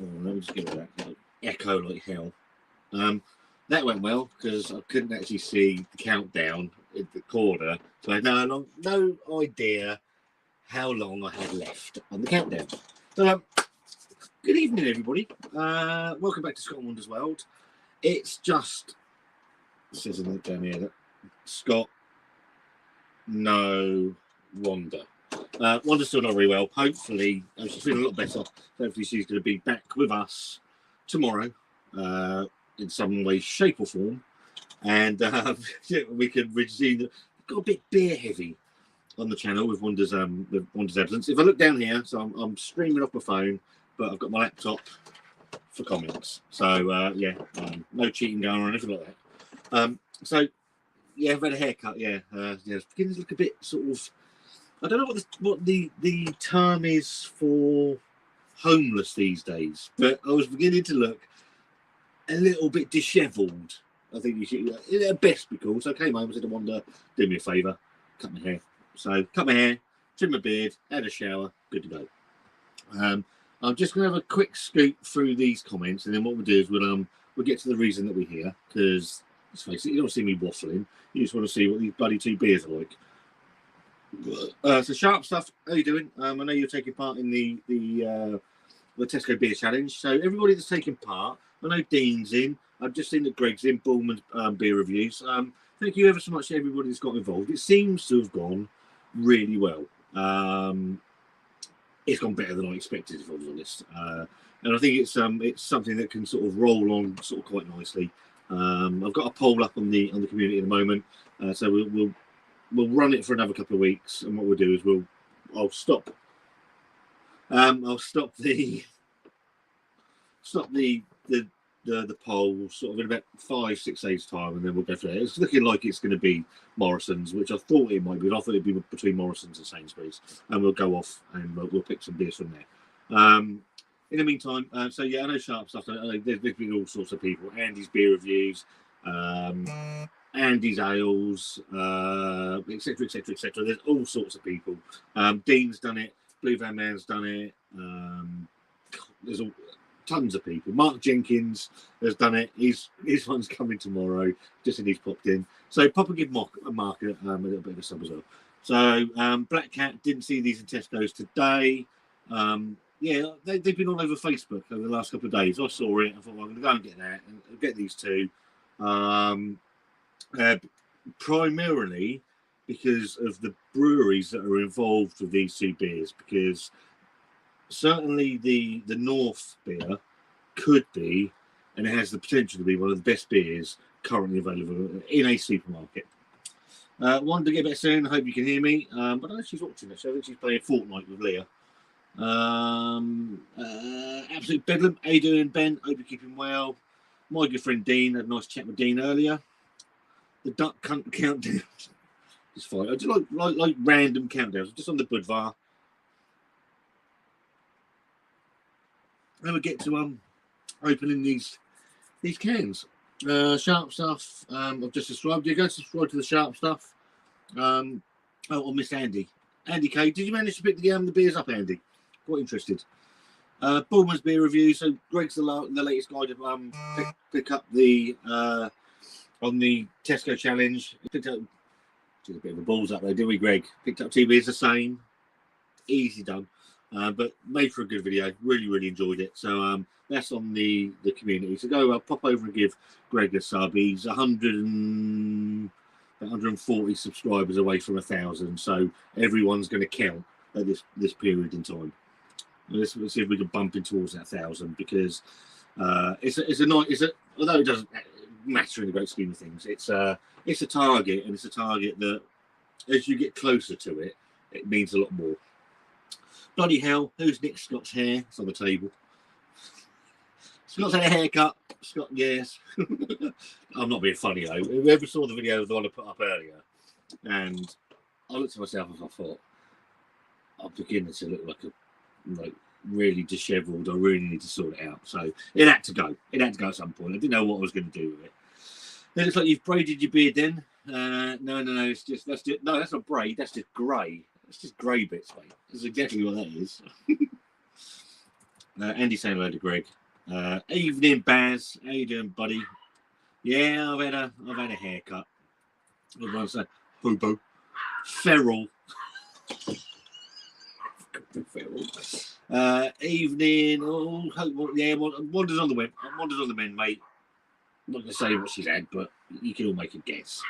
Oh, let me just give it that echo like hell. That went well because I couldn't actually see the countdown in the corner, so I had no idea how long I had left on the countdown. So, good evening, everybody. Welcome back to Scott and Wanda's World. It's just, it says in the down here that Scott, no Wanda. Wanda's still not very well. Hopefully, she's feeling a lot better. Hopefully, she's going to be back with us tomorrow in some way, shape, or form. And we can resume. Got a bit beer heavy on the channel with Wanda's absence. If I look down here, so I'm streaming off my phone, but I've got my laptop for comments. So no cheating going on or anything like that. So yeah, I've had a haircut. Yeah, it's beginning to look a bit sort of. I don't know what the term is for homeless these days, but I was beginning to look a little bit dishevelled. I think you should, at best, be cool. So I came home and said to Wanda, do me a favour, cut my hair. So cut my hair, trim my beard, had a shower, good to go. I'm just going to have a quick scoop through these comments, and then what we'll do is we'll get to the reason that we're here, because let's face it, you don't see me waffling. You just want to see what these bloody two beers are like. So Sharp Stuff, how are you doing? I know you're taking part in the Tesco beer challenge. So everybody that's taking part, I know Dean's in. I've just seen that Greg's in. Bullman's beer reviews. Thank you ever so much to everybody that's got involved. It seems to have gone really well. It's gone better than I expected, if I was honest. And I think it's something that can sort of roll on sort of quite nicely. I've got a poll up on the community at the moment, so we'll run it for another couple of weeks. And what we'll do is I'll stop the poll sort of in about 5-6 days time, and then we'll go for it. It's looking like it's going to be Morrison's, which I thought it might be. I thought it'd be between Morrison's and Sainsbury's, and we'll go off and we'll pick some beers from there. In the meantime, so yeah, I know Sharp Stuff. There's been all sorts of people. Andy's beer reviews, Andy's ales, etc., etc., etc. There's all sorts of people. Dean's done it. Blue Van Man's done it. There's tons of people. Mark Jenkins has done it. His one's coming tomorrow. Just as he's popped in. So pop and give Mark a little bit of a sub as well. So Black Cat didn't see these in Tesco's today. Yeah, they've been all over Facebook over the last couple of days. I saw it. I thought, well, I'm going to go and get that and get these two. Primarily because of the breweries that are involved with these two beers, because certainly the North beer could be, and it has the potential to be, one of the best beers currently available in a supermarket. Wanted to get back soon. I hope you can hear me. But I know she's watching this. I think she's playing Fortnite with Leah. Absolute bedlam. How you doing, Ben? Hope you're keeping well. My good friend Dean, had a nice chat with Dean earlier. The duck cunt countdown is fine. I just like random countdowns. Just on the Budvar. Then we get to opening these cans. Sharp Stuff. I've just subscribed. You go to subscribe to the Sharp Stuff. Or Miss Andy. Andy K. Did you manage to pick the beers up, Andy? Quite interested. Bullman's beer review. So Greg's the latest guy to pick up the on the Tesco challenge. He picked up, did a bit of a balls up there, didn't we, Greg? Picked up 2 beers the same. Easy done. But made for a good video. Really, really enjoyed it. So that's on the community. So go pop over and give Greg a sub. He's 140 subscribers away from 1,000. So everyone's going to count at this period in time. Let's see if we can bump in towards that 1,000, because although it doesn't matter in the great scheme of things, it's a target, and it's a target that as you get closer to it, it means a lot more. Bloody hell, who's Nick Scott's hair? It's on the table. Scott's had a haircut. Scott, yes. I'm not being funny though. Whoever saw the video of the one I put up earlier, and I looked at myself and I thought, I'm beginning to look like really dishevelled. I really need to sort it out. So it had to go. It had to go at some point. I didn't know what I was going to do with it. It looks like you've braided your beard then. No. That's not braid. That's just grey. It's just grey bits, mate. That's exactly what that is. Andy saying hello to Greg. Evening, Baz. How you doing, buddy? Yeah, I've had a haircut. Everyone's saying boo. Feral. Evening. Oh, yeah. Wanders on the web. Wanders on the men, mate. I'm not going to say what she's had, but you can all make a guess.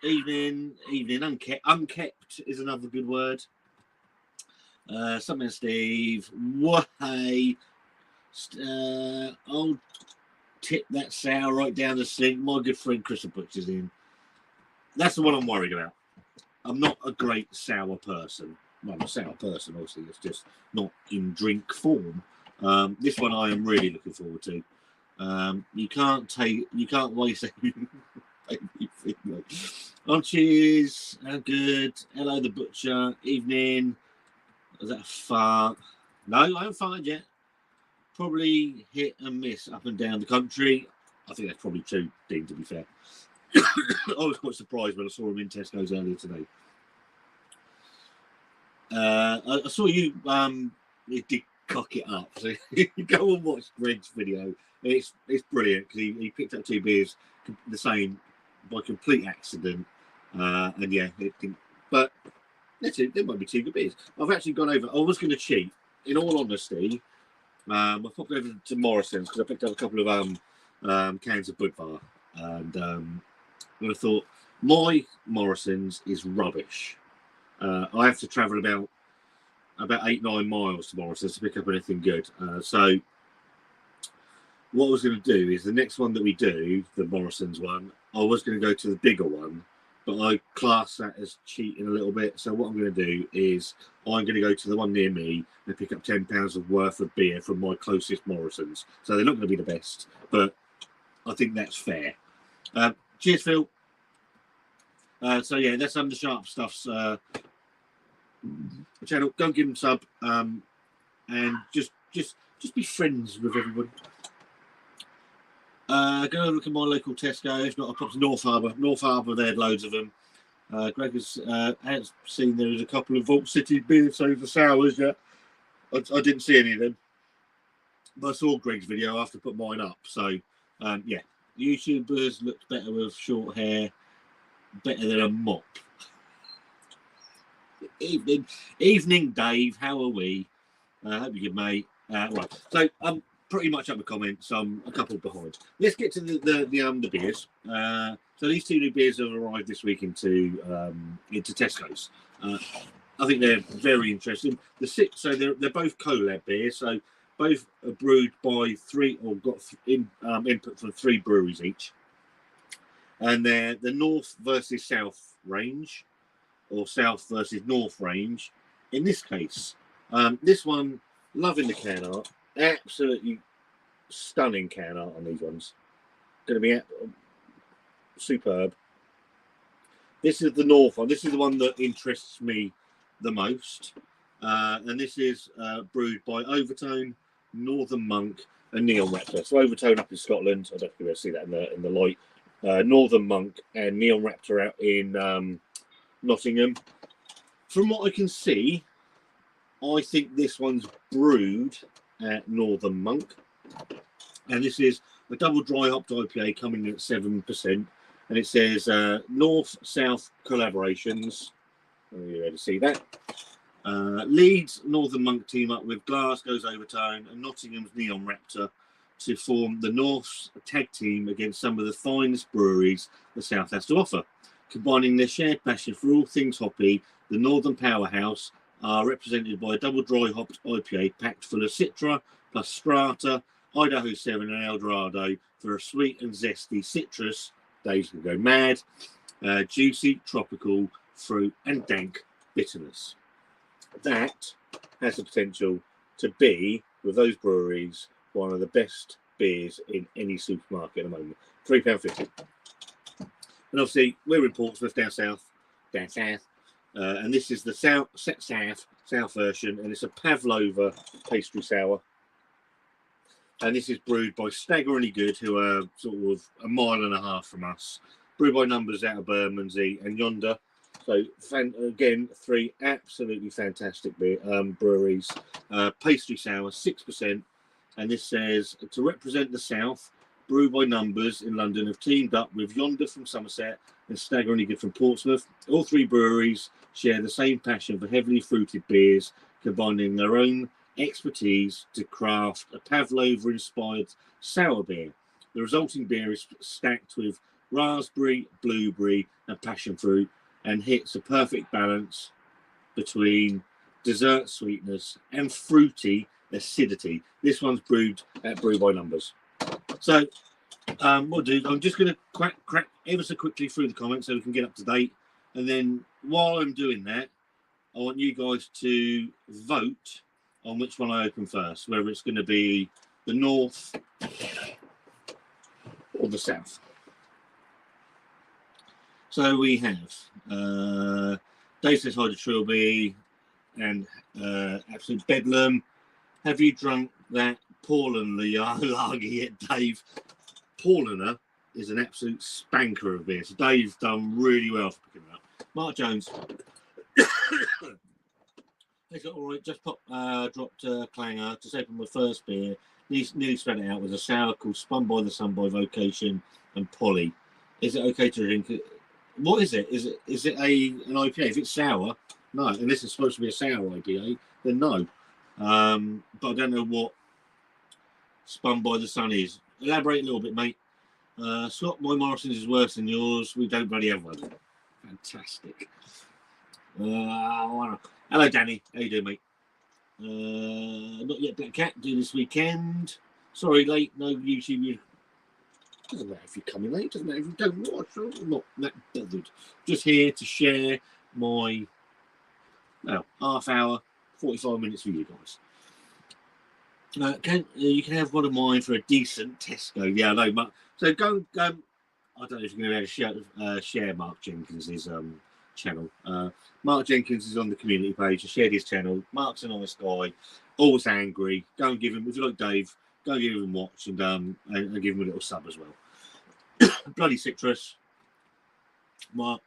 Evening. Unkept is another good word. Something, Steve. Hey. I'll tip that sour right down the sink. My good friend Chris Butch is in. That's the one I'm worried about. I'm not a great sour person. Well, I'm a sour person, obviously. It's just not in drink form. This one I am really looking forward to. You can't waste anything. Oh, cheers. How good. Hello, the butcher. Evening. Was that a fart? No, I haven't farted yet. Probably hit and miss up and down the country. I think that's probably true, Dean, to be fair. I was quite surprised when I saw him in Tesco's earlier today. I saw you did cock it up. So you go and watch Greg's video. It's brilliant because he picked up 2 beers the same by complete accident. And yeah, but that's it. There might be 2 good beers. I've actually gone over. I was going to cheat. In all honesty, I popped over to Morrison's because I picked up a couple of cans of Budvar, and I thought my Morrison's is rubbish. I have to travel about 8-9 miles to Morrison's to pick up anything good. So what I was going to do is the next one that we do, the Morrison's one, I was going to go to the bigger one, but I class that as cheating a little bit. So what I'm going to do is I'm going to go to the one near me and pick up £10 of worth of beer from my closest Morrison's. So they're not going to be the best, but I think that's fair. Cheers, Phil. So yeah, that's Under Sharp Stuff's channel. Go and give him a sub, and just be friends with everyone. Go and look at my local Tesco. If not, I'll pop to North Harbour. North Harbour, they had loads of them. Greg has seen there was a couple of Vault City beer sours yet. I didn't see any of them, but I saw Greg's video after I put mine up. So yeah, YouTubers looked better with short hair, better than a mop. Evening, Dave. How are we? Hope you're good, mate. Right, so I'm pretty much up the comments. I'm a couple behind. Let's get to the beers. So these 2 new beers have arrived this week into Tesco's. I think they're very interesting. So they're both collab beers. So both are brewed by 3 or got input from 3 breweries each. And they're the North versus South range, or South versus North range. In this case, this one, loving the can art. Absolutely stunning can art on these ones. Going to be superb. This is the North one. This is the one that interests me the most. And this is brewed by Overtone, Northern Monk, and Neon Raptor. So Overtone up in Scotland. I don't know if you'll see that in the light. Northern Monk and Neon Raptor out in Nottingham. From what I can see, I think this one's brewed at Northern Monk, and this is a double dry hopped IPA coming in at 7%, and it says North-South collaborations. You're ready to see that. Leeds Northern Monk team up with Glasgow's Overtone and Nottingham's Neon Raptor to form the North's tag team against some of the finest breweries the South has to offer. Combining their shared passion for all things hoppy, the Northern Powerhouse are represented by a double dry hopped IPA packed full of Citra plus Strata, Idaho 7 and Eldorado for a sweet and zesty citrus, Dave's can go mad, juicy, tropical, fruit and dank bitterness. That has the potential to be, with those breweries, one of the best beers in any supermarket at the moment. £3.50. And obviously, we're in Portsmouth, down south. And this is the south version, and it's a Pavlova Pastry Sour. And this is brewed by Staggeringly Good, who are sort of a mile and a half from us. Brewed by Numbers out of Bermondsey, and Yonder So again, 3 absolutely fantastic breweries. Pastry Sour, 6%, and this says, to represent the South, Brew by Numbers in London have teamed up with Yonder from Somerset and Staggeringly Good from Portsmouth. All 3 breweries share the same passion for heavily fruited beers, combining their own expertise to craft a Pavlova-inspired sour beer. The resulting beer is stacked with raspberry, blueberry, and passion fruit, and hits a perfect balance between dessert sweetness and fruity acidity. This one's brewed at Brew by Numbers. So, what do I'm just going to crack ever so quickly through the comments so we can get up to date. And then while I'm doing that, I want you guys to vote on which one I open first, whether it's going to be the North or the South. So we have Dave says hi to Trilby and Absolute Bedlam. Have you drunk that Paulaner lager yet, Dave? Paulaner is an absolute spanker of beer. So Dave's done really well for picking it up. Mark Jones. He's got all right. Just dropped clanger. Just opened my first beer. Nearly spat it out with a sour called Spun by the Sun by Vocation and Polly. Is it okay to drink it? What is it? Is it an IPA? If it's sour, no. And this is supposed to be a sour IPA, then no. But I don't know what Spun by the Sun is. Elaborate a little bit, mate. Scott, my Morrison's is worse than yours. We don't bloody have one. Fantastic. Hello, Danny. How you doing, mate? Not yet, Black Cat. Do this weekend. Sorry, late. No YouTube. Doesn't matter if you're coming late. Doesn't matter if you don't watch. I'm not that bothered. Just here to share my half hour, 45 minutes with you guys. You can have one of mine for a decent Tesco. Yeah, I know. So go. I don't know if you're going to be able to share Mark Jenkins's channel. Mark Jenkins is on the community page. I shared his channel. Mark's a nice guy, always angry. Go and give him, if you like Dave, go and give him a watch and give him a little sub as well. Bloody citrus, Mark.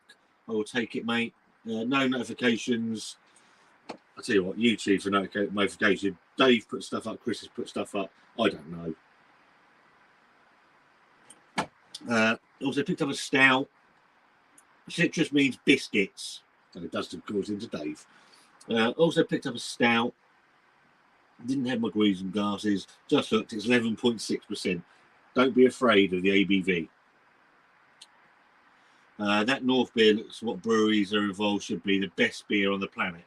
I will take it, mate. No notifications. I tell you what, YouTube for notification. Dave put stuff up. Chris has put stuff up. I don't know. Also picked up a stout. Citrus means biscuits. And it does, of course, into Dave. Also picked up a stout. Didn't have my greaves and glasses. Just looked. It's 11.6%. Don't be afraid of the ABV. That North beer looks what breweries are involved should be the best beer on the planet.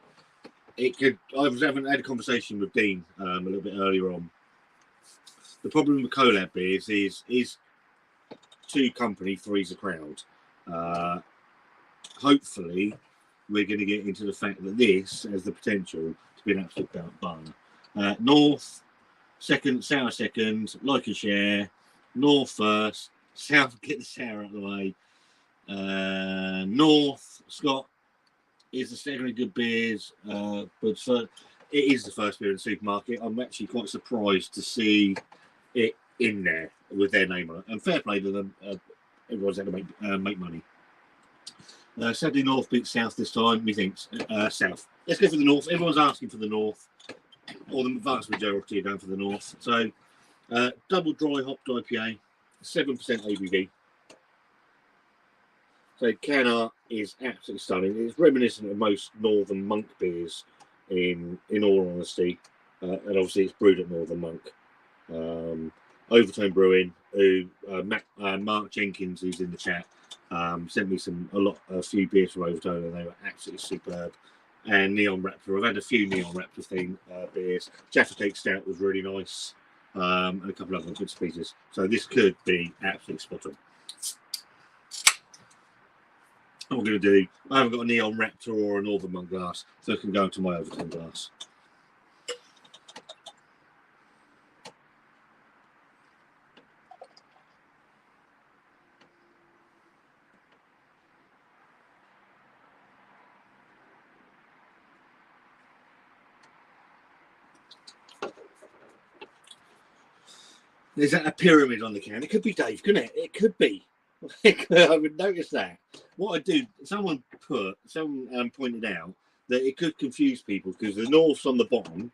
It could. I was having had a conversation with Dean a little bit earlier on. The problem with collab beers is 2 company, 3's a crowd. Hopefully, we're going to get into the fact that this has the potential to be an absolute barn. North, second, Sour second, like and share. North first, South, get the sour out of the way. North, Scott, is the second of good beers, but it is the first beer in the supermarket. I'm actually quite surprised to see it in there with their name on it. And fair play to them. Everyone's had to make money. Sadly, North beats South this time. Methinks South. Let's go for the North. Everyone's asking for the North, or the vast majority are going for the North. So, double dry hopped IPA, 7% ABV. So, can art is absolutely stunning. It's reminiscent of most Northern Monk beers, in all honesty, and obviously it's brewed at Northern Monk. Overtone Brewing, who Mark Jenkins, who's in the chat, sent me a few beers from Overtone, and they were absolutely superb. And Neon Raptor, I've had a few Neon Raptor beers. Jaffa Cake Stout was really nice, and a couple of other good pieces. So this could be absolutely spot on. What I'm going to do, I haven't got a Neon Raptor or a Northern Monk glass, so I can go into my Overtone glass. There's a pyramid on the can. It could be Dave, couldn't it? It could be. I would notice that. what I do, someone pointed out that it could confuse people because the north's on the bottom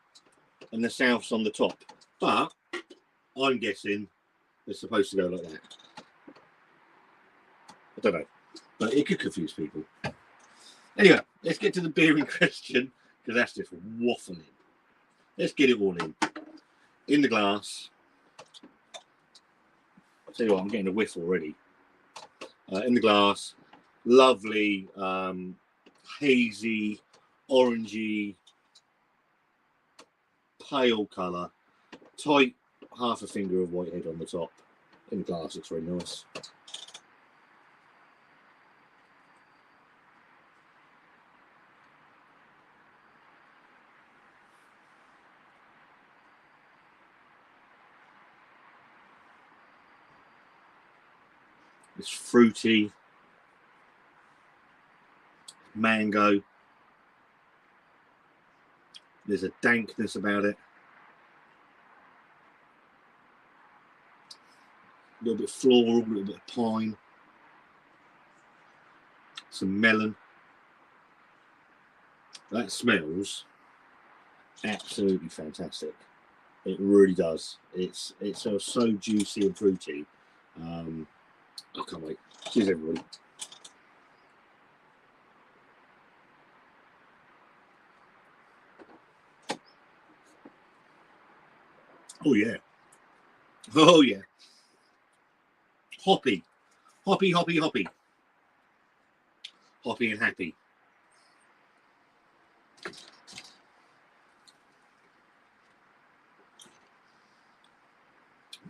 and the south's on the top. But I'm guessing it's supposed to go like that. I don't know, but it could confuse people. Anyway, let's get to the beer in question because that's just waffling. Let's get it all in the glass. I'll tell you what, I'm getting a whiff already. In the glass, lovely, hazy, orangey, pale colour, tight, half a finger of whitehead on the top. In the glass, it's very nice. It's fruity, mango. There's a dankness about it. A little bit floral, a little bit of pine. Some melon. That smells absolutely fantastic. It really does. It smells so juicy and fruity. I can't wait. Cheers, everybody. Oh, yeah. Oh, yeah. Hoppy. Hoppy, hoppy, hoppy. Hoppy and happy.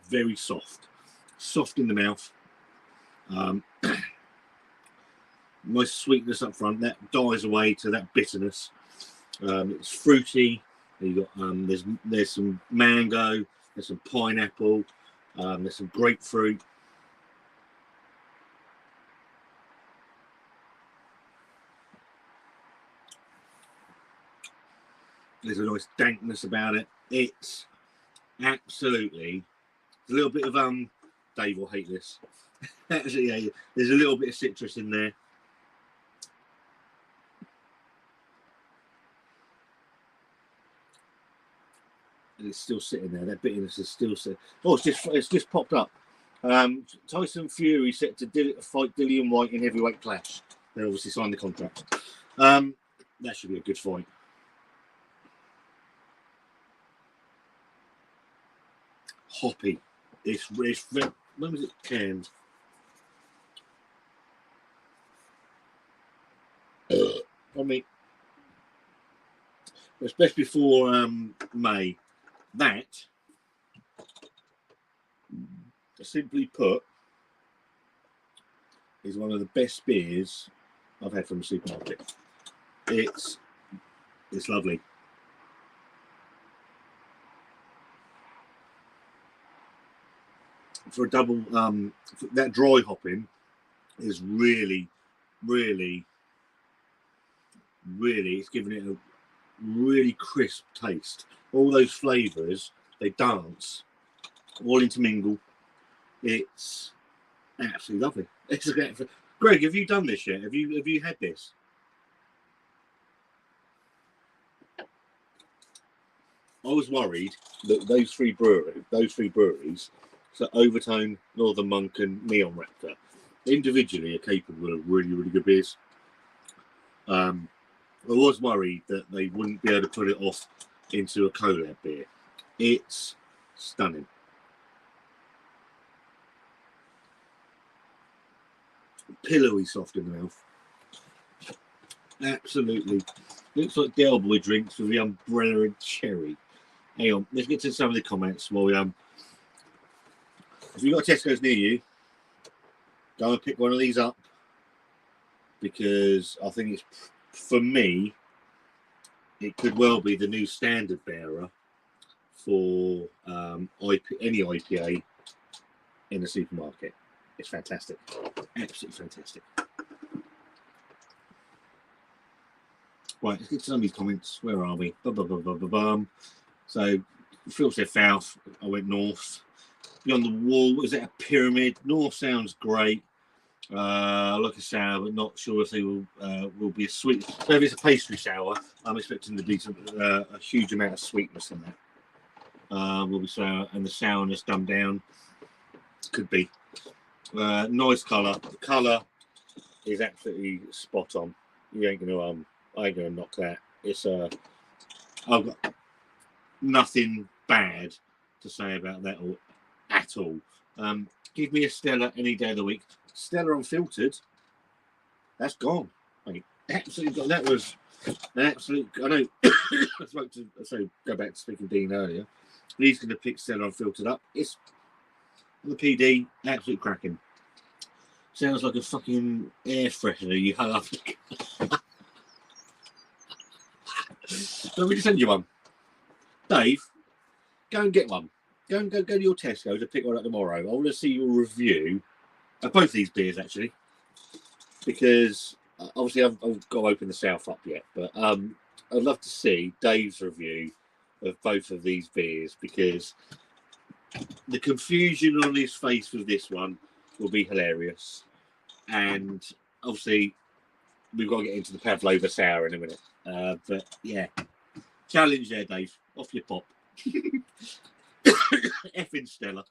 Very soft. Soft in the mouth. Nice sweetness up front that dies away to that bitterness. It's fruity. You got there's some mango, there's some pineapple, there's some grapefruit. There's a nice dankness about it. It's absolutely a little bit of Dave will hate this. Actually, yeah, there's a little bit of citrus in there. And it's still sitting there. That bitterness is still sitting. Oh, it's just popped up. Tyson Fury set to fight Dillian White in heavyweight clash. They obviously signed the contract. That should be a good fight. Hoppy. It's when was it canned? I mean, especially before May. That, simply put, is one of the best beers I've had from the supermarket. It's lovely. For a double, that dry hopping is really, it's giving it a really crisp taste. All those flavours, they dance, all intermingle. It's absolutely lovely. It's Greg, have you done this yet? Have you had this? I was worried that those three breweries, so Overtone, Northern Monk, and Neon Raptor, individually are capable of really, really good beers. I was worried that they wouldn't be able to put it off into a collab beer. It's stunning. Pillowy soft in the mouth. Absolutely. Looks like Del Boy drinks with the umbrella and cherry. Hang on, let's get to some of the comments while we if you've got Tesco's near you, go and pick one of these up, because I think it's, for me, it could well be the new standard bearer for any IPA in the supermarket. It's fantastic. Absolutely fantastic. Right, let's get to some of these comments. Where are we? So, Phil said south. I went north. Beyond the Wall, was it a pyramid? North sounds great. Like a sour, but not sure if they will be a sweet. So if it's a pastry sour, I'm expecting to be a huge amount of sweetness in that. Will be sour, and the sourness dumbed down. Could be. Nice colour. The colour is absolutely spot on. You ain't gonna I ain't gonna knock that. It's I've got nothing bad to say about that at all. Give me a Stella any day of the week. Stella unfiltered, that's gone. Mate. Absolutely gone. That was an absolute. I know. I spoke to. So go back to speaking to Dean earlier. He's going to pick Stella unfiltered up. It's the PD, absolute cracking. Sounds like a fucking air freshener you hung up. Let me just send you one, Dave. Go and get one. Go to your Tesco to pick one up tomorrow. I want to see your review of both these beers actually, because obviously I've got to open the South up yet, but I'd love to see Dave's review of both of these beers, because the confusion on his face with this one will be hilarious. And obviously we've got to get into the Pavlova Sour in a minute, but yeah, challenge there, Dave. Off your pop. Effing Stella.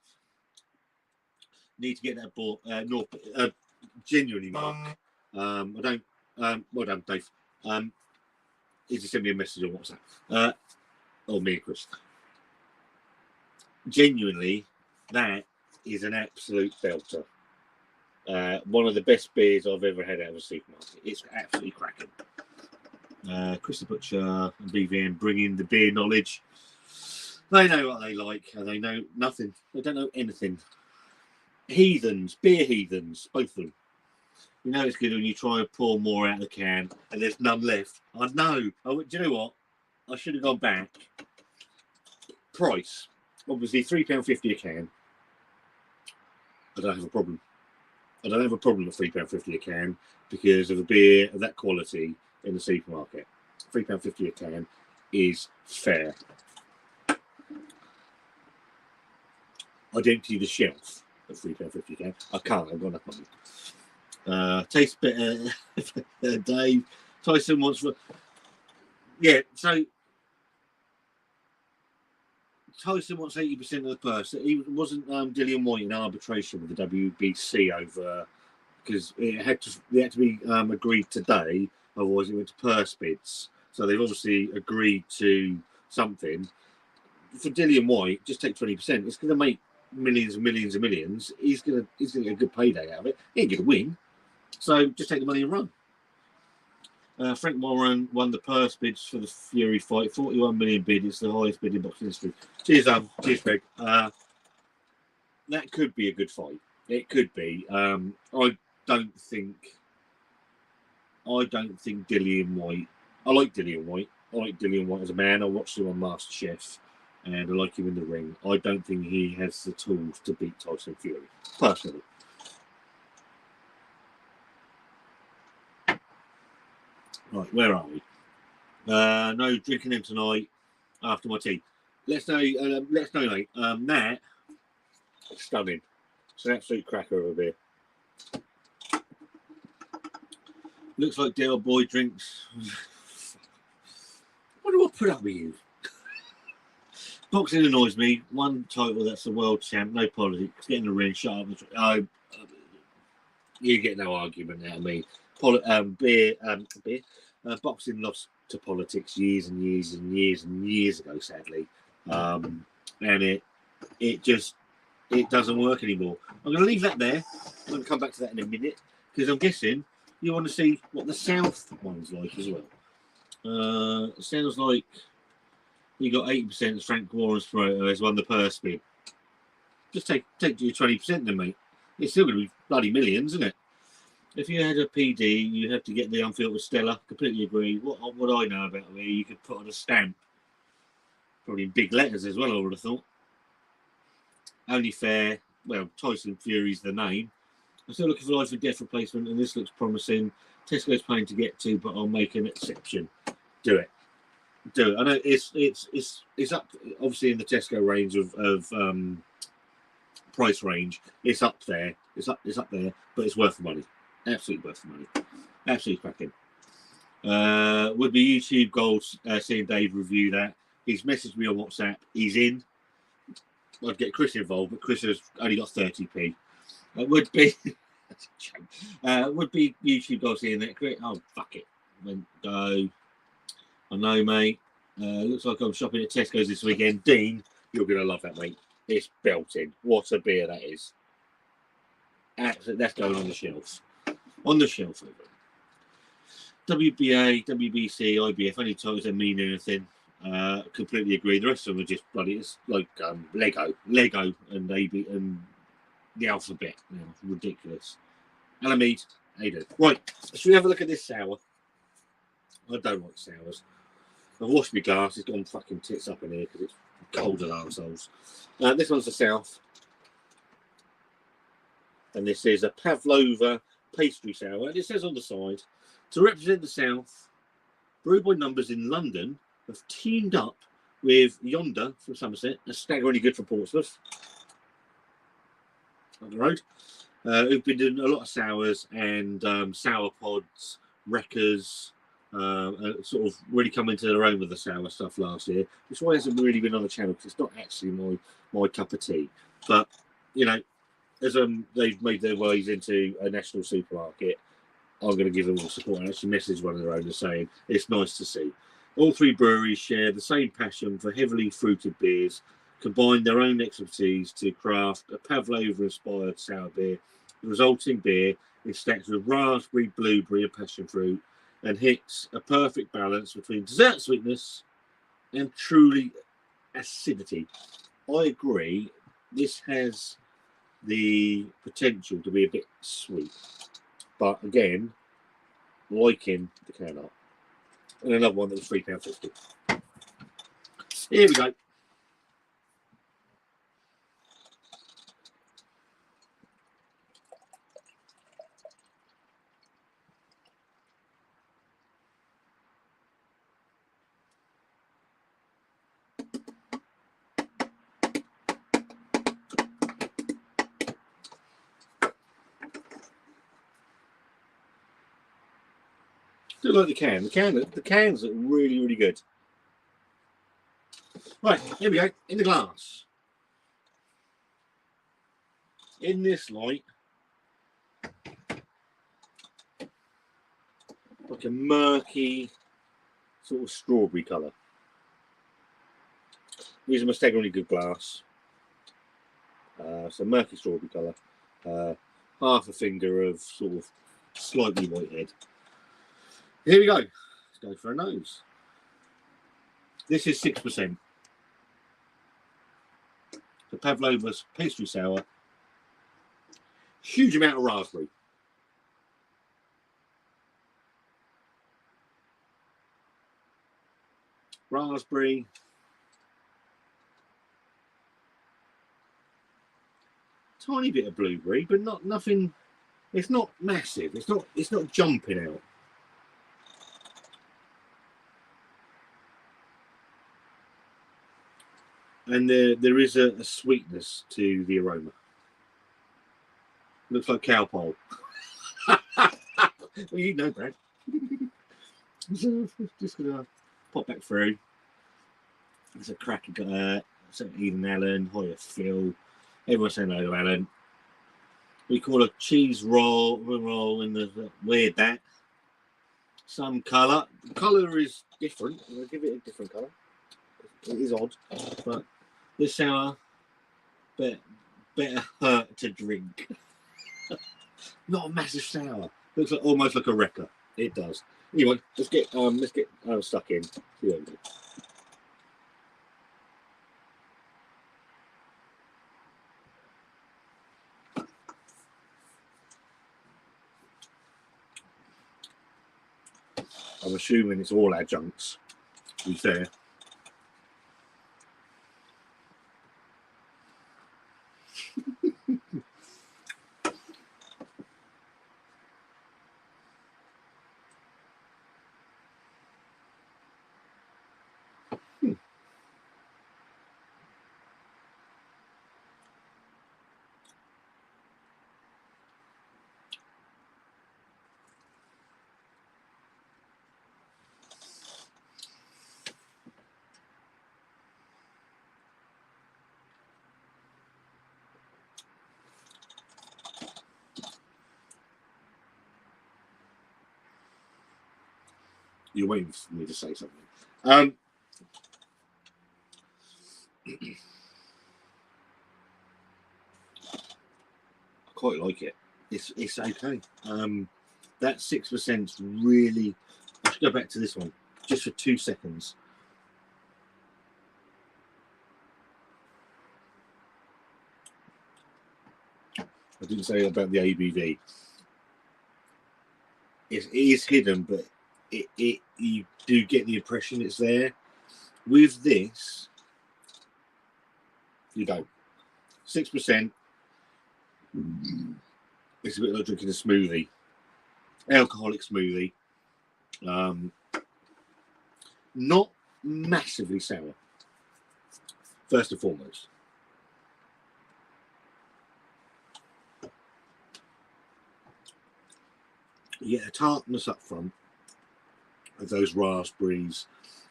Need to get that bought. Genuinely, Mark. I don't. Well done, Dave. He just sent me a message on WhatsApp. Or me and Chris. Genuinely, that is an absolute belter. One of the best beers I've ever had out of a supermarket. It's absolutely cracking. Chris the Butcher and BVM bringing the beer knowledge. They know what they like, and they know nothing. They don't know anything. Heathens, beer heathens, both of them. You know it's good when you try and pour more out of the can and there's none left. I know. Do you know what? I should have gone back. Price, obviously £3.50 a can. I don't have a problem. I don't have a problem at £3.50 a can because of a beer of that quality in the supermarket. £3.50 a can is fair. I'd empty the shelf at £3.50 a can. I can't. I've got enough money. Tastes better, Dave. Tyson wants for. Yeah, so Tyson wants 80% of the purse. He wasn't Dillian White in arbitration with the WBC over because it had to be agreed today, otherwise it went to purse bids. So they've obviously agreed to something. For Dillian White, just take 20%. It's going to make millions and millions and millions. He's gonna get a good payday out of it. He ain't gonna win, so just take the money and run. Frank Warren won the purse bids for the Fury fight. 41 million bid. It's the highest bid in boxing history. Cheers, cheers, Greg. That could be a good fight. It could be. I don't think Dillian White. I like Dillian White. I like Dillian White as a man. I watched him on MasterChef. And I like him in the ring. I don't think he has the tools to beat Tyson Fury, personally. Right, where are we? No drinking them tonight after my tea. Let's know, mate. That stunning. It's an absolute cracker of a beer. Looks like Dale Boy drinks. What do I put up with you? Boxing annoys me. One title, that's the world champ. No politics. Get in the ring. Shut up. You get no argument out of me. Beer. Boxing lost to politics years and years and years and years ago, sadly. And it doesn't work anymore. I'm going to leave that there. I'm going to come back to that in a minute because I'm guessing you want to see what the South one's like as well. Sounds like you got 80% as Frank Warren's promoter has won the purse bid. Just take your 20% then, mate. It's still going to be bloody millions, isn't it? If you had a PD, you have to get the unfiltered Stella. Completely agree. What I know about it, you could put on a stamp. Probably in big letters as well, I would have thought. Only fair. Well, Tyson Fury's the name. I'm still looking for life and death replacement, and this looks promising. Tesco's planning to get to, but I'll make an exception. Do it. I know it's up obviously in the Tesco range of price range, it's up there. It's up there, but it's worth the money. Absolutely worth the money. Absolutely cracking. Would be YouTube goals seeing Dave review that. He's messaged me on WhatsApp. He's in. I'd get Chris involved, but Chris has only got 30p. Would be would be YouTube goals seeing that. Oh fuck it. Go. I know, mate. Looks like I'm shopping at Tesco's this weekend. Dean, you're gonna love that, mate. It's belting. What a beer that is. Absolutely, that's going on the shelf. On the shelf over. WBA, WBC, IBF, any times they mean anything. Completely agree. The rest of them are just bloody. It's like Lego, and AB and the alphabet. You know, ridiculous. Alamede, how you doing? Right, should we have a look at this sour? I don't like sours. I've washed my glass. It's gone fucking tits up in here because it's cold as arseholes. This one's the South, and this is a Pavlova pastry sour. And it says on the side, to represent the South, brewed by Numbers in London, have teamed up with Yonder from Somerset, a staggeringly good from Portsmouth, on the road, who've been doing a lot of sours and sour pods, wreckers, sort of really come into their own with the sour stuff last year, which is why it hasn't really been on the channel, because it's not actually my cup of tea. But, you know, as they've made their ways into a national supermarket, I'm going to give them all support. I actually messaged one of their owners saying it's nice to see. All three breweries share the same passion for heavily fruited beers, combine their own expertise to craft a Pavlova-inspired sour beer. The resulting beer is stacked with raspberry, blueberry, and passion fruit, and hits a perfect balance between dessert sweetness and truly acidity. I agree. This has the potential to be a bit sweet, but again, liking the can up. And another one that was £3.50. Here we go. Do like the can. The cans are really, really good. Right, here we go. In the glass. In this light, like a murky sort of strawberry colour. These are my staggeringly good glass. So murky strawberry colour. Half a finger of sort of slightly white head. Here we go. Let's go for a nose. This is 6%. The Pavlova's pastry sour. Huge amount of raspberry. Raspberry. Tiny bit of blueberry, but nothing. It's not massive. It's not jumping out. And there is a sweetness to the aroma. Looks like cow pole. Well, you know, Brad. So, just gonna pop back through. There's a cracker guy. Even Alan. Hiya, Phil. Everyone's saying hello to Alan. We call a cheese roll in the weird that. Some colour. The colour is different. I'm gonna give it a different colour. It is odd, but this sour better hurt to drink. Not a massive sour. Looks like almost like a wrecker. It does. Anyway, let's get stuck in. I'm assuming it's all adjuncts, to be fair. You're waiting for me to say something. I quite like it. It's okay. That 6% really. I should go back to this one just for 2 seconds. I didn't say about the ABV. It is hidden, but you do get the impression it's there. With this, you go 6%. It's a bit like drinking a smoothie, alcoholic smoothie. Not massively sour, first and foremost. You get a tartness up front of those raspberries,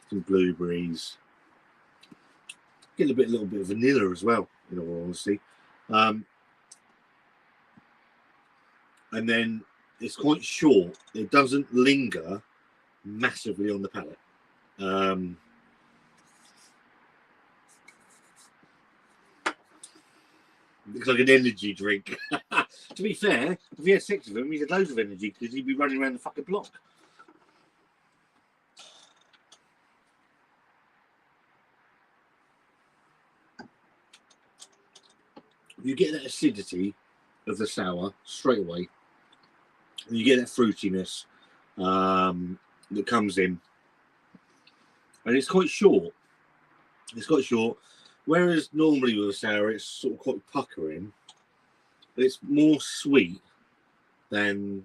some blueberries. Get a little bit of vanilla as well, in all honesty. And then it's quite short. It doesn't linger massively on the palate. Looks like an energy drink. To be fair, if he had 6 of them, he'd had loads of energy because he'd be running around the fucking block. You get that acidity of the sour straight away. And you get that fruitiness that comes in. And it's quite short. It's quite short. Whereas normally with a sour, it's sort of quite puckering. It's more sweet than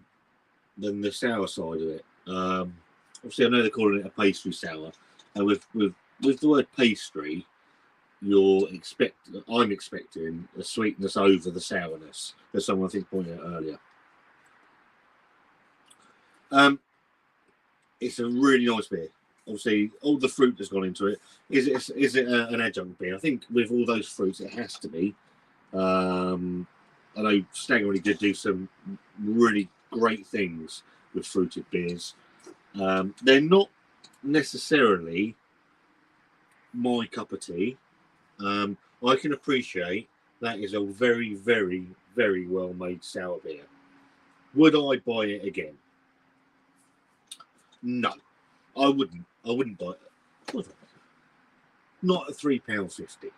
the sour side of it. Obviously, I know they're calling it a pastry sour. And with the word pastry, I'm expecting a sweetness over the sourness, as someone I think pointed out earlier. It's a really nice beer. Obviously, all the fruit that's gone into it. Is it an adjunct beer? I think with all those fruits, it has to be. I know Stag really did do some really great things with fruited beers. They're not necessarily my cup of tea. I can appreciate that is a very, very, very well made sour beer. Would I buy it again? No, I wouldn't. I wouldn't buy it. Not at £3.50.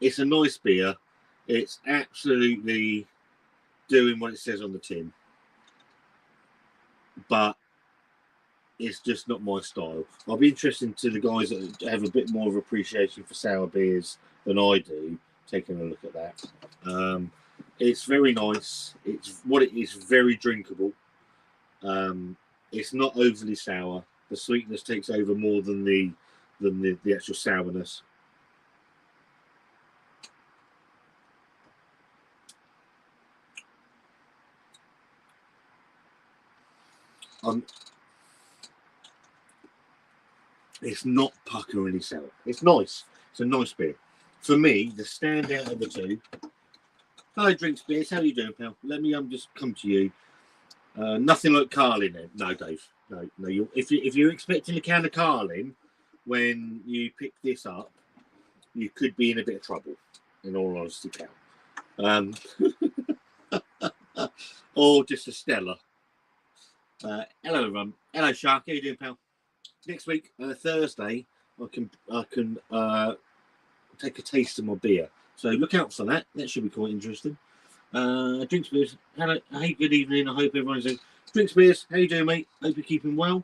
It's a nice beer. It's absolutely doing what it says on the tin, but it's just not my style. I'll be interested to the guys that have a bit more of appreciation for sour beers than I do, taking a look at that. It's very nice. It's what it is, very drinkable. It's not overly sour. The sweetness takes over more than the actual sourness. It's not puckeringly sour. It's nice. It's a nice beer. For me, the standout of the two. Hello, Drinks Beers. How are you doing, pal? Let me just come to you. Nothing like Carlin then. No, Dave. No. If you're expecting a can of Carlin when you pick this up, you could be in a bit of trouble, in all honesty, pal. Or just a Stella. Hello, Shark. How you doing, pal? Next week, Thursday, I can take a taste of my beer. So look out for that. That should be quite interesting. Drinks Beers. Hello, hey, good evening. I hope everyone's doing. Drinks Beers. How you doing, mate? Hope you're keeping well.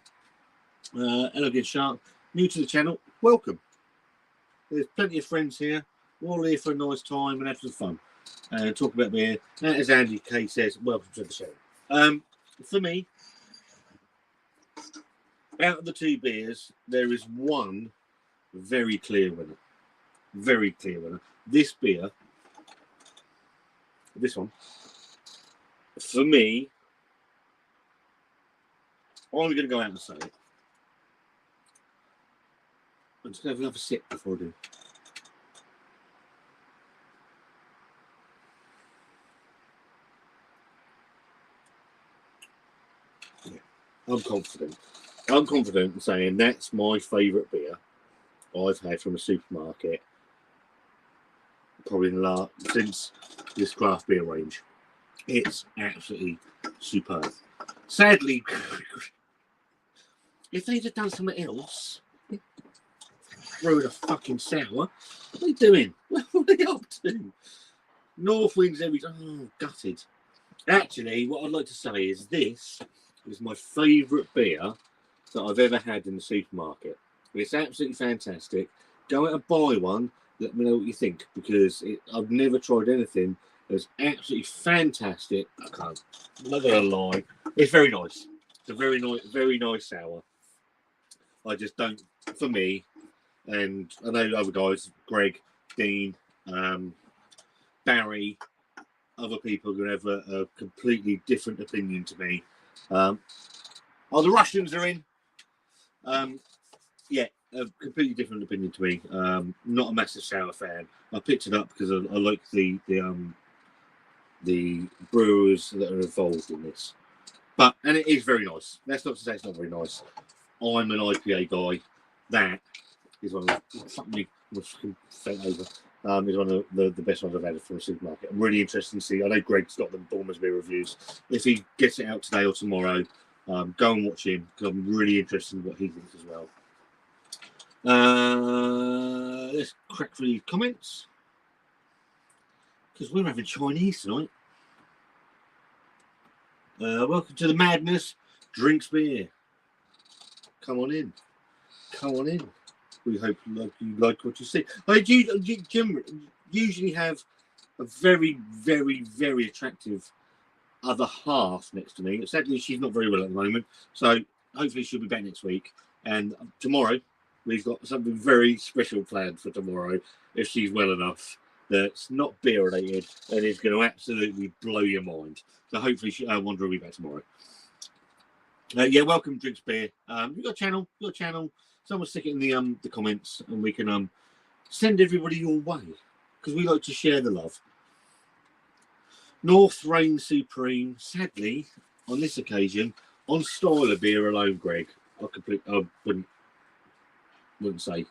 Hello again, Shark. New to the channel. Welcome. There's plenty of friends here. We're all here for a nice time and have some fun. Talk about beer. As Andy K says, welcome to the show. For me, out of the two beers, there is one very clear winner. Very clear winner. This beer, this one, for me, I'm going to go out and say it. I'm just going to have another sip before I do. Yeah, I'm confident. I'm confident in saying that's my favourite beer I've had from a supermarket probably since this craft beer range. It's absolutely superb. Sadly, if they'd have done something else, brewing a fucking sour, what are they doing? What are they up to? North wins every time. Oh, gutted. Actually, what I'd like to say is this is my favourite beer that I've ever had in the supermarket. It's absolutely fantastic. Go out and buy one. Let me know what you think, because I've never tried anything that's absolutely fantastic. I'm not gonna lie. It's very nice. It's a very nice sour. I just don't, for me, and I know other guys, Greg, Dean, Barry, other people are going to have a completely different opinion to me. The Russians are in. Yeah, a completely different opinion to me. Not a massive sour fan. I picked it up because I like the brewers that are involved in this. And it is very nice. That's not to say it's not very nice. I'm an IPA guy. That is one of the is one of the best ones I've had from a supermarket. I'm really interested to see. I know Greg's got the Bournemouth beer reviews. If he gets it out today or tomorrow, go and watch him, because I'm really interested in what he thinks as well. Let's crack through the comments, because we're having Chinese tonight. Welcome to the madness. Drinks beer. Come on in. Come on in. We hope you like what you see. I do usually have a very, very, very attractive other half next to me. Sadly, she's not very well at the moment, so hopefully she'll be back next week. And tomorrow, we've got something very special planned for tomorrow, if she's well enough. That's not beer related and is going to absolutely blow your mind. So hopefully, Wanda will be back tomorrow. Yeah, welcome, Drinks Beer. You've got a channel. Someone stick it in the comments, and we can send everybody your way, because we like to share the love. North reigns supreme. Sadly, on this occasion, on style of beer alone, Greg, I wouldn't say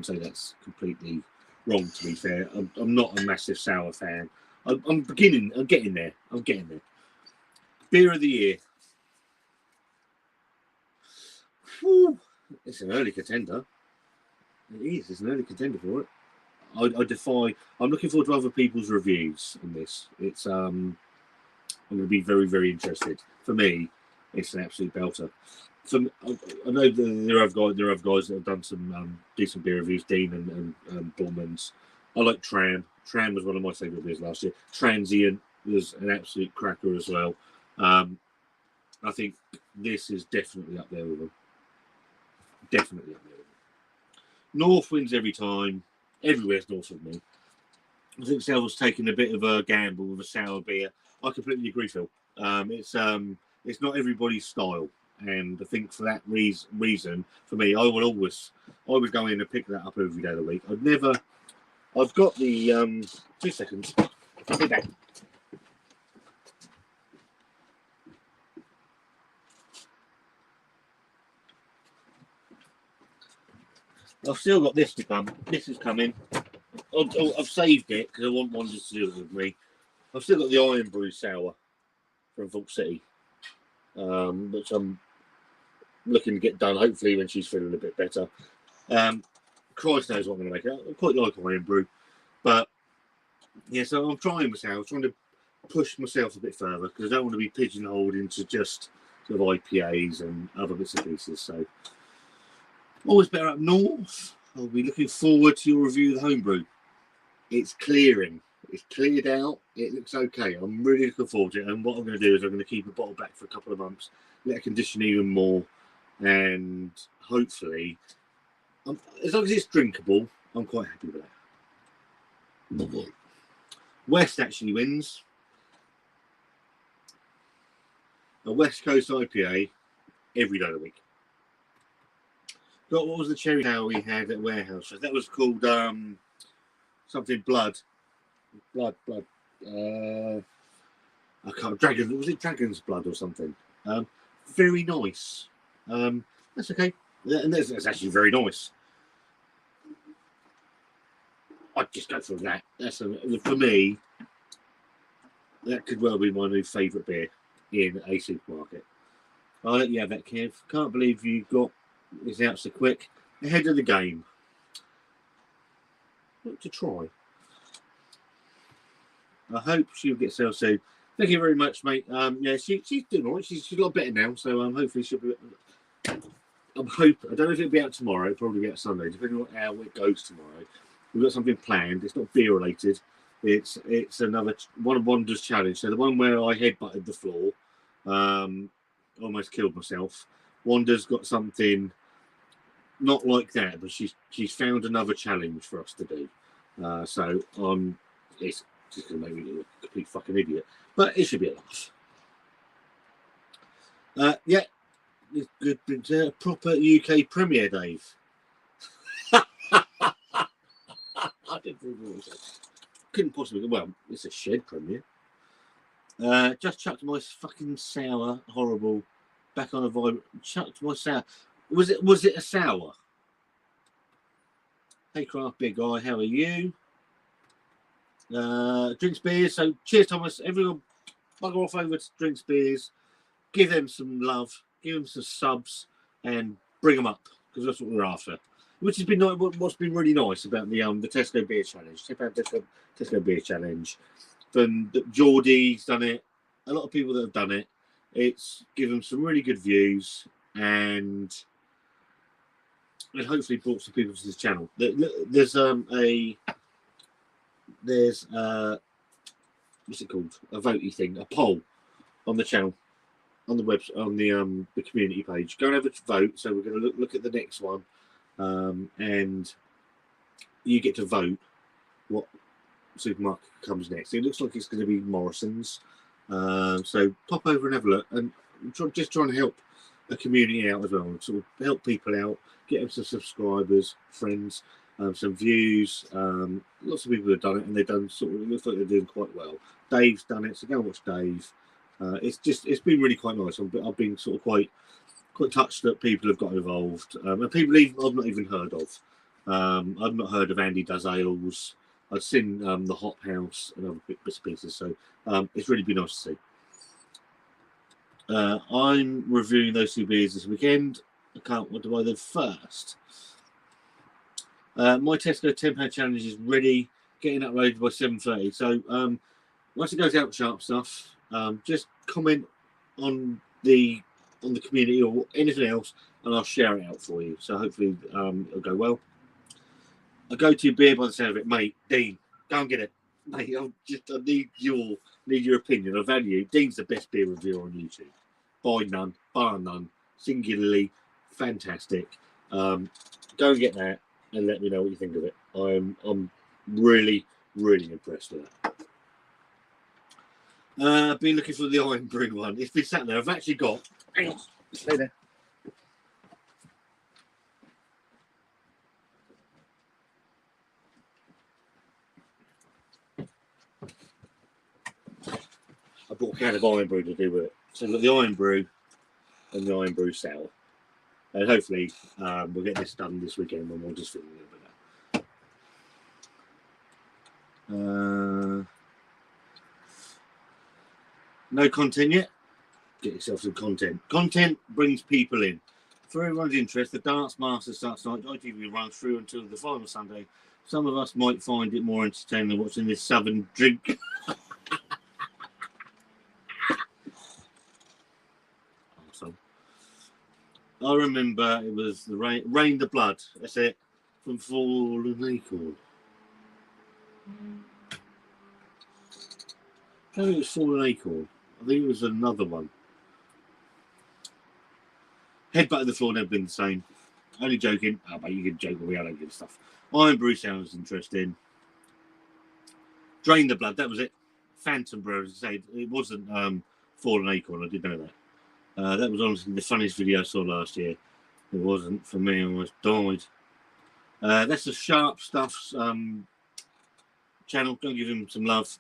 that's completely wrong. To be fair, I'm not a massive sour fan. I'm getting there. Beer of the year. Whew. It's an early contender. It is. It's an early contender for it. I'm looking forward to other people's reviews on this. I'm going to be very, very interested. For me, it's an absolute belter. I know there are guys that have done some decent beer reviews. Dean and Bormans. I like Tram. Tram was one of my favourite beers last year. Transient was an absolute cracker as well. I think this is definitely up there with them. Definitely up there with them. North wins every time. Everywhere's north of me. I think Sal's taking a bit of a gamble with a sour beer. I completely agree, Phil. It's not everybody's style, and I think for that reason, for me, I would go in and pick that up every day of the week. I've got the 2 seconds. I'll be back. I've still got this to come. This is coming. I've saved it because I want one just to do it with me. I've still got the Iron Brew Sour from Vault City, which I'm looking to get done, hopefully, when she's feeling a bit better. Christ knows what I'm going to make it. I quite like Iron Brew. But, yeah, so I'm trying to push myself a bit further, because I don't want to be pigeonholed into just sort of IPAs and other bits and pieces. So, always better up north. I'll be looking forward to your review of the homebrew. It's clearing. It's cleared out. It looks okay. I'm really looking forward to it. And what I'm going to do is I'm going to keep a bottle back for a couple of months, let it condition even more, and hopefully, as long as it's drinkable, I'm quite happy with that. West actually wins. A West Coast IPA every day of the week. What was the cherry sour we had at Warehouse? That was called something blood. I can't. Was it Dragon's Blood or something? very nice. That's okay. And that's actually very nice. I'd just go for that. That's for me. That could well be my new favourite beer in a supermarket. I'll let you have that, Kev. Can't believe you got this out so quick. Ahead of the game. What to try. I hope she'll get sale soon. Thank you very much, mate. Yeah, she's doing all right. She's a lot better now, so hopefully she'll be. I don't know if it'll be out tomorrow. It'll probably be out Sunday, depending on how it goes tomorrow. We've got something planned. It's not beer related. It's another one of Wanda's challenge. So the one where I headbutted the floor, almost killed myself. Wanda's got something not like that, but she's found another challenge for us to do. So it's just going to make me look a complete fucking idiot, but it should be a laugh. Yeah, it's good. Proper UK premiere, Dave. I didn't think it was. Couldn't possibly. Well, it's a shed premiere. Just chucked my fucking sour, horrible, back on a vibe. Chucked my sour. Was it a sour? Hey, craft big guy, how are you? Drinks beers. So cheers, Thomas. Everyone, bugger off over to Drinks Beers. Give them some love. Give them some subs, and bring them up because that's what we're after. Which has been what's been really nice about the Tesco Beer Challenge. Check out Tesco Beer Challenge. Then Geordie's done it. A lot of people that have done it. It's given some really good views and hopefully brought some people to this channel. There's what's it called? A votey thing, a poll on the channel, on the website, on the community page. Go and have a vote. So we're going to look at the next one. And you get to vote what supermarket comes next. It looks like it's going to be Morrison's. So pop over and have a look, and just trying to help a community out as well, and sort of help people out, get them some subscribers, friends, some views. Lots of people have done it, and they've done sort of. It looks like they're doing quite well. Dave's done it, so go and watch Dave. It's been really quite nice. I've been sort of quite touched that people have got involved, and people I've not even heard of. I've not heard of Andy Does Ales. I've seen the Hop House and other bits and pieces, so it's really been nice to see. I'm reviewing those two beers this weekend. I can't wait to buy them first. My Tesco £10 challenge is ready, getting uploaded by 7:30. So once it goes out, Sharp Stuff, just comment on the community or anything else, and I'll share it out for you. So hopefully it'll go well. A go-to beer by the sound of it, mate. Dean, go and get it, mate. I need your opinion. I value. Dean's the best beer reviewer on YouTube, bar none, singularly fantastic. Go and get that and let me know what you think of it. I'm really impressed with that. Been looking for the Iron Brew one. It's been sat there. I've actually got. Hang on, stay there. I brought a can of Iron Brew to do with it. So I've got the Iron Brew and the Iron Brew Sour. And hopefully we'll get this done this weekend when we'll just feel a little bit better. No content yet? Get yourself some content. Content brings people in. For everyone's interest, the Dance Master starts tonight. ITV runs through until the final Sunday. Some of us might find it more entertaining than watching this southern drink. Awesome. I remember it was the Rain the Blood. That's it. From Fallen Acorn. I think it was Fallen Acorn. I think it was another one. Headbutt of the floor, never been the same. Only joking. Oh, mate, you can joke with me. I don't give stuff. Iron Brew sounds interesting. Drain the Blood, that was it. Phantom Brew, as I said, it wasn't Fallen Acorn. I did know that. That was honestly the funniest video I saw last year. It wasn't for me. I almost died. That's the Sharp Stuff's channel. Go give him some love.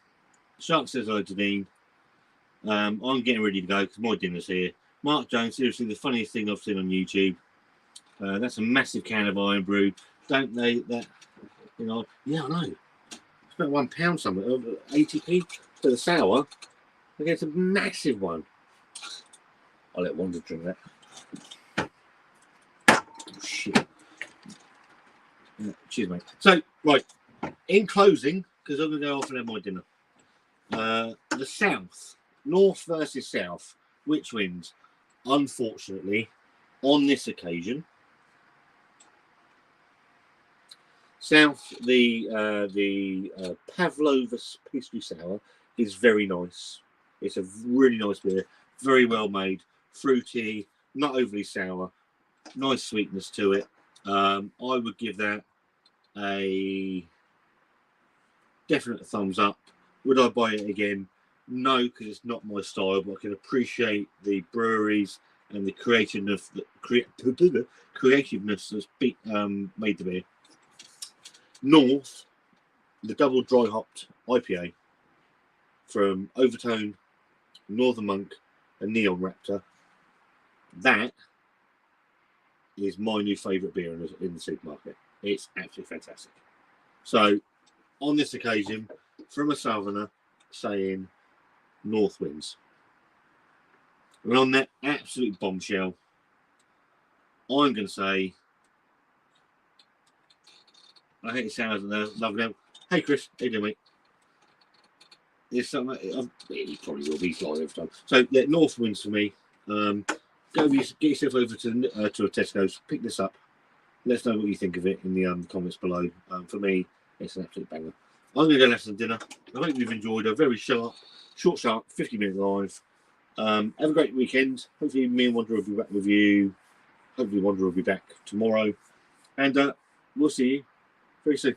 Sharp says hello to Dean. I'm getting ready to go because my dinner's here. Mark Jones, seriously, the funniest thing I've seen on YouTube. That's a massive can of Iron Brew. Don't they? That, you know, yeah, I know. It's about £1 something, 80p for the sour. I guess a massive one. I'll let Wanda drink that. Oh, shit. Cheers, mate. So, right, in closing, because I'm going to go off and have my dinner. The South, North versus South, which wins? Unfortunately, on this occasion, South, the Pavlova's Pastry Sour is very nice. It's a really nice beer, very well made, fruity, not overly sour, nice sweetness to it. I would give that a definite thumbs up. Would I buy it again? No, because it's not my style, but I can appreciate the breweries and the creativeness that's made the beer. North, the double dry hopped IPA from Overtone, Northern Monk, and Neon Raptor. That is my new favourite beer in the supermarket. It's absolutely fantastic. So, on this occasion, from a southerner, saying North wins. And on that absolute bombshell, I'm going to say, I hate it sounds there, lovely. Hey Chris, how you doing, mate? There's something, he probably will be flying every time. So yeah, North wins for me. Go get yourself over to a Tesco's, pick this up. Let us know what you think of it in the comments below. For me, it's an absolute banger. I'm going to go and have some dinner. I hope you've enjoyed a very short, 50-minute live. Have a great weekend. Hopefully me and Wanda will be back with you. Hopefully Wanda will be back tomorrow. And we'll see you very soon.